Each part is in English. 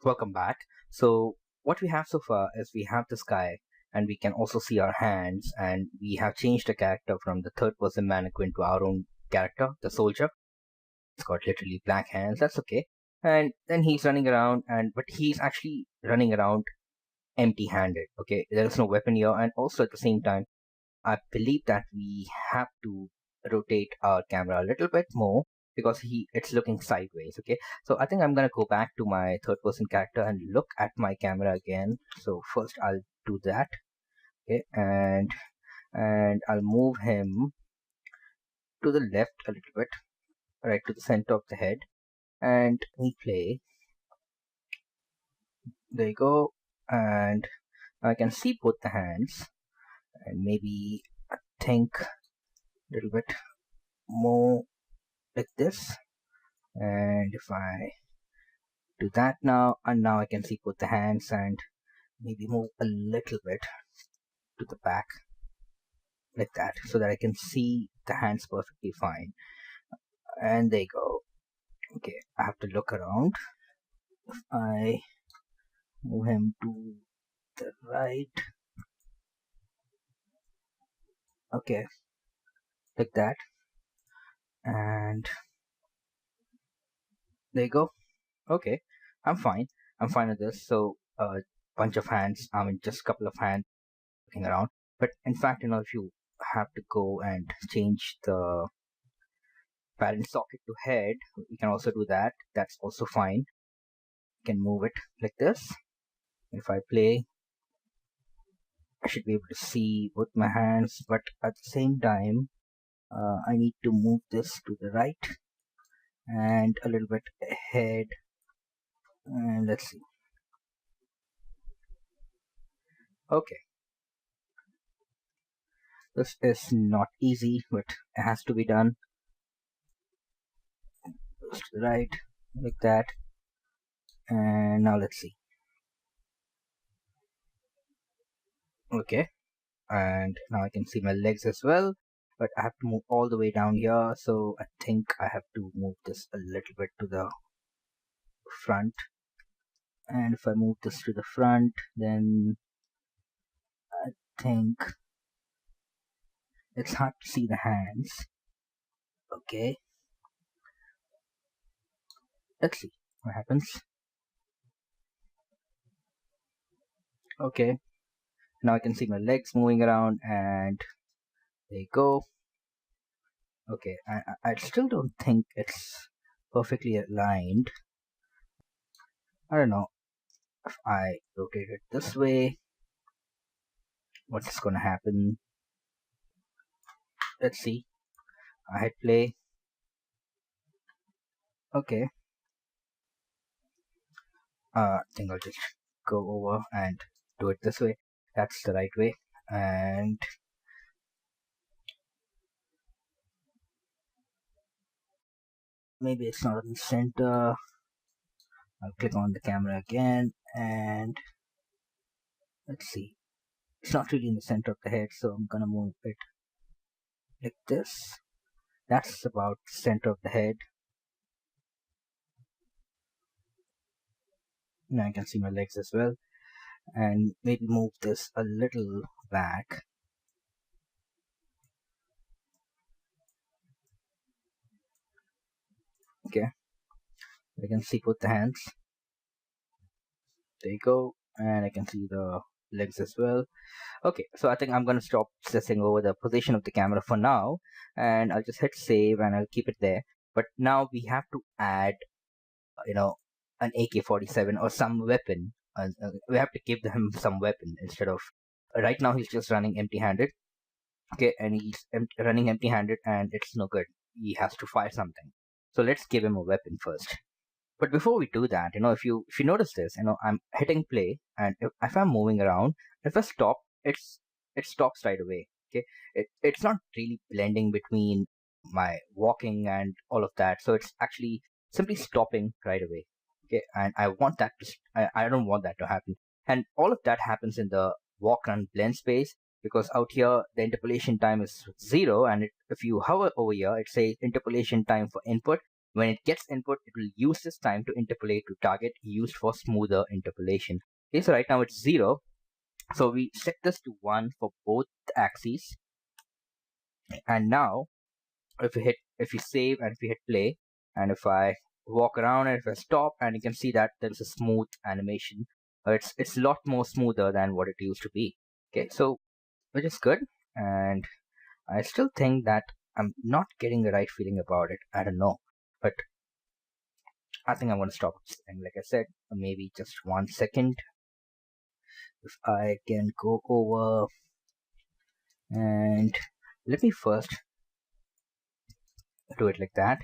Welcome back. So what we have so far is we have the sky and we can also see our hands, and we have changed the character from the third person mannequin to our own character, the soldier. It's got literally black hands. That's okay. And then he's running around, and but he's actually running around empty-handed. Okay, there is no weapon here, and also at the same time, I believe that we have to rotate our camera a little bit more because he it's looking sideways. Okay, so I think I'm gonna go back to my third person character and look at my camera again. So first I'll do that. Okay, and I'll move him to the left a little bit, right to the center of the head, and we play. There you go, and I can see both the hands, and maybe I think a little bit more like this. And if I do that now, and now I can see both the hands, and maybe move a little bit to the back like that so that I can see the hands perfectly fine. And there you go. Okay, I have to look around. If I move him to the right, okay, like that, and there you go. Okay, I'm fine. I'm fine with this. So a bunch of hands, I mean just a couple of hands looking around. But in fact, if you have to go and change the parent socket to head, we can also do that. That's also fine. You can move it like this. If I play, I should be able to see both my hands, but at the same time, I need to move this to the right and a little bit ahead. And let's see. Okay. This is not easy, but it has to be done. Goes to the right, like that. And now let's see. Okay, and now I can see my legs as well, but I have to move all the way down here, so I think I have to move this a little bit to the front. And if I move this to the front, then I think it's hard to see the hands. Okay, let's see what happens. Okay, now I can see my legs moving around, and there you go. Okay, I still don't think it's perfectly aligned. I don't know if I rotate it this way, what's gonna happen. Let's see. I hit play. Okay. I think I'll just go over and do it this way. That's the right way. And maybe it's not in the center. I'll click on the camera again, and let's see. It's not really in the center of the head, so I'm gonna move it like this. That's about the center of the head. Now I can see my legs as well, and maybe move this a little back. Okay, I can see both the hands. There you go, and I can see the legs as well. Okay, so I think I'm gonna stop stressing over the position of the camera for now, and I'll just hit save and I'll keep it there. But now we have to add, an AK-47 or some weapon. We have to give him some weapon instead of. Right now he's just running empty-handed. Okay, and he's running empty-handed, and it's no good. He has to fire something. So let's give him a weapon first. But before we do that, if you notice this, I'm hitting play, and if I'm moving around, if I stop, it stops right away. Okay, it's not really blending between my walking and all of that, so it's actually simply stopping right away. Okay, and I want that to, I don't want that to happen, and all of that happens in the walk run blend space, because out here the interpolation time is 0, and if you hover over here, it says interpolation time for input. When it gets input, it will use this time to interpolate to target used for smoother interpolation. Okay, so right now it's 0. So we set this to 1 for both axes. And now if we save and if we hit play, and if I walk around and if I stop, and you can see that there's a smooth animation. It's a lot more smoother than what it used to be. Okay, so which is good, and I still think that I'm not getting the right feeling about it. I don't know, but I think I'm going to stop this thing. Like I said, maybe just 1 second. If I can go over and let me first do it like that,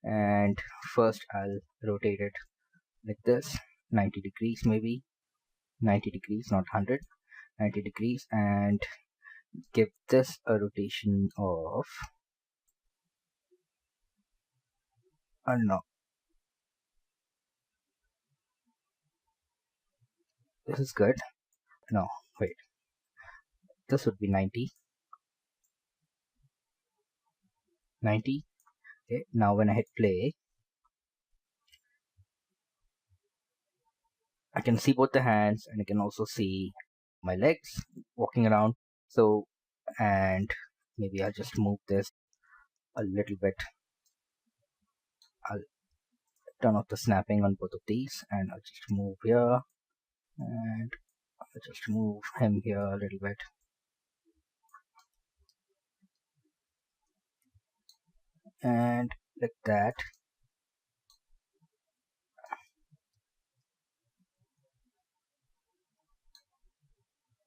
and first I'll rotate it like this, 90 degrees, maybe 90 degrees, not 100, 90 degrees, and give this a rotation of, I don't know, this is good. No, wait, this would be 90. Okay, now when I hit play, I can see both the hands, and I can also see my legs walking around. So, and maybe I'll just move this a little bit. I'll turn off the snapping on both of these, and I'll just move here, and I'll just move him here a little bit. And like that.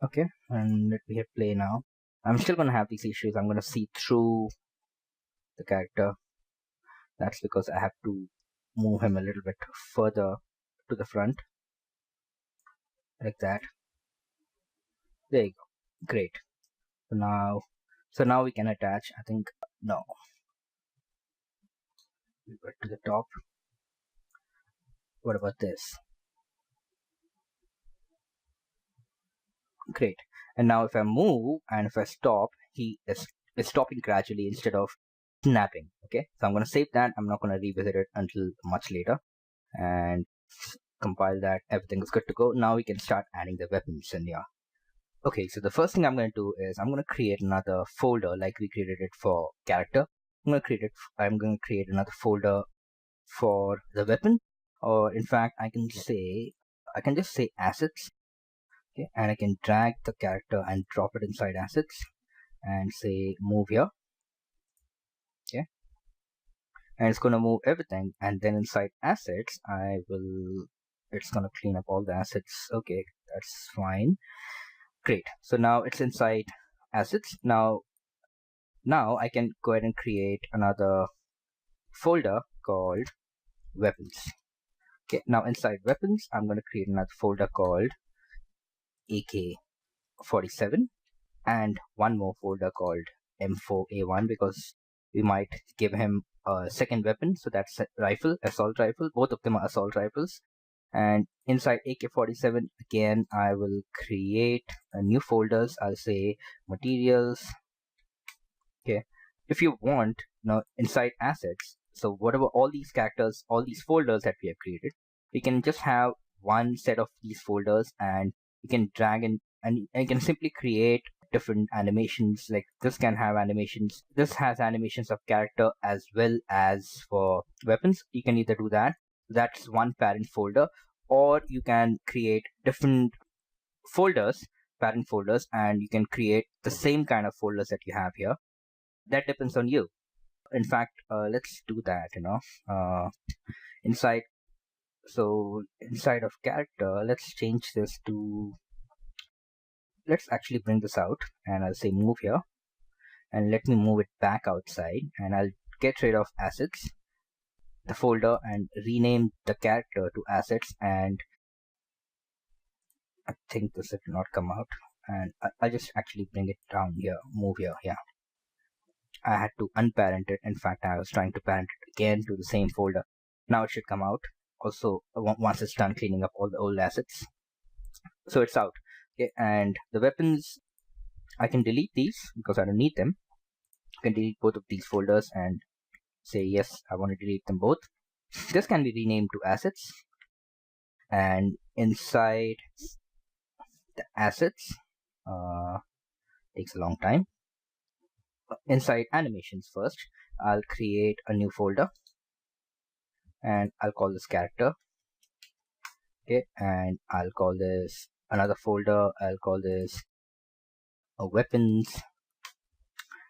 Okay, and let me hit play now. I'm still gonna have these issues. I'm gonna see through the character. That's because I have to move him a little bit further to the front, like that. There you go. Great. So now we can attach. I think no. We go to the top. What about this? Great. And now if I move and if I stop, he is stopping gradually instead of snapping. Okay, so I'm going to save that. I'm not going to revisit it until much later, and compile that. Everything is good to go. Now we can start adding the weapons in here. Okay, so the first thing I'm going to do is I'm going to create another folder like we created it for character. I'm going to create another folder for the weapon, or in fact I can just say assets. Okay, and I can drag the character and drop it inside assets and say move here. Okay, and it's going to move everything, and then inside assets it's going to clean up all the assets. Okay, that's fine. Great. So now it's inside assets. Now I can go ahead and create another folder called weapons. Okay, now inside weapons I'm going to create another folder called AK-47 and one more folder called M4A1, because we might give him a second weapon. So that's a rifle, assault rifle. Both of them are assault rifles. And inside AK-47 again I will create new folders. I'll say materials. Okay, if you want, now inside assets, so whatever all these characters, all these folders that we have created, we can just have one set of these folders, and you can drag in, and you can simply create different animations. Like this can have animations, this has animations of character as well as for weapons. You can either do that, that's one parent folder, or you can create different folders, parent folders, and you can create the same kind of folders that you have here. That depends on you. In fact, let's do that, inside of character, let's change this to, let's actually bring this out, and I'll say move here, and let me move it back outside, and I'll get rid of assets, the folder, and rename the character to assets. And I think this did not come out, and I'll just actually bring it down here, move here. Yeah, I had to unparent it. In fact, I was trying to parent it again to the same folder. Now it should come out. Also, once it's done cleaning up all the old assets. So it's out. Okay, and the weapons, I can delete these because I don't need them. I can delete both of these folders, and say yes, I want to delete them both. This can be renamed to assets, and inside the assets, takes a long time. Inside animations first, I'll create a new folder and I'll call this character. Okay, and I'll call this another folder. I'll call this weapons,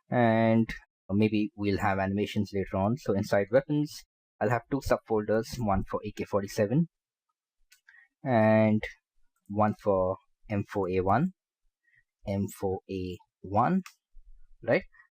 and maybe we'll have animations later on. So inside weapons, I'll have two subfolders, one for AK-47 and one for M4A1, M4A1, right?